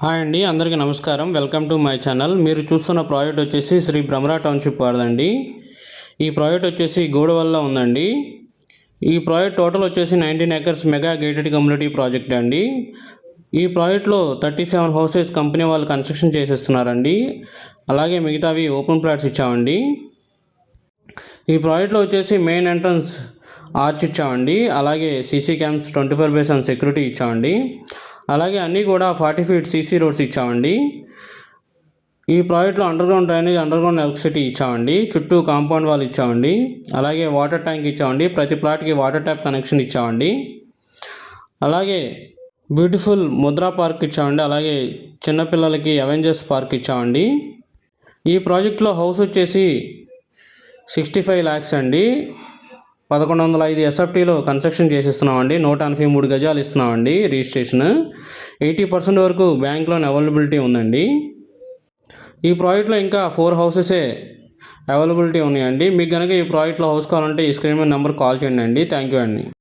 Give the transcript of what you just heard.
Hi అండి, అందరికీ నమస్కారం. Welcome to my channel. మీరు చూస్తున్న ప్రాజెక్ట్ వచ్చేసి శ్రీ భ్రమరా టౌన్షిప్ వాడదండి. ఈ ప్రాజెక్ట్ వచ్చేసి గూడవల్ల ఉందండి. ఈ ప్రాజెక్ట్ టోటల్ వచ్చేసి 19 acres mega gated community project అండి. ఈ ప్రాజెక్ట్లో 37 హౌసెస్ కంపెనీ వాళ్ళు కన్స్ట్రక్షన్ చేసేస్తున్నారండి. అలాగే మిగతావి ఓపెన్ ప్లాట్స్ ఇచ్చామండి. ఈ ప్రాజెక్ట్లో వచ్చేసి మెయిన్ ఎంట్రన్స్ ఆర్చ్ ఇచ్చామండి. అలాగే సీసీ క్యామ్స్ 24/7 సెక్యూరిటీ ఇచ్చామండి. అలాగే అన్నీ కూడా 40 feet సీసీ రోడ్స్ ఇచ్చామండి. ఈ ప్రాజెక్ట్లో అండర్గ్రౌండ్ డ్రైనేజ్, అండర్గ్రౌండ్ ఎలక్ట్రిసిటీ ఇచ్చామండి. చుట్టూ కాంపౌండ్ వాల్ ఇచ్చామండి. అలాగే వాటర్ ట్యాంక్ ఇచ్చామండి. ప్రతి ప్లాట్కి వాటర్ ట్యాప్ కనెక్షన్ ఇచ్చామండి. అలాగే బ్యూటిఫుల్ ముద్రా పార్క్ ఇచ్చామండి. అలాగే చిన్నపిల్లలకి అవెంజర్స్ పార్క్ ఇచ్చామండి. ఈ ప్రాజెక్ట్లో హౌస్ వచ్చేసి 65 lakhs అండి. 1105 SFTలో కన్స్ట్రక్షన్ చేసిస్తున్నామండి. 183 గజాలు ఇస్తున్నామండి. రిజిస్ట్రేషన్ 80% వరకు బ్యాంక్ లోన్ అవైలబిలిటీ ఉందండి. ఈ ప్రాజెక్ట్లో ఇంకా 4 హౌసెసే అవైలబిలిటీ ఉన్నాయండి. మీకు కనుక ఈ ప్రాజెక్ట్లో హౌస్ కావాలంటే ఈ స్క్రీన్ మీద నెంబర్ కాల్ చేయండి అండి. థ్యాంక్ యూ అండి.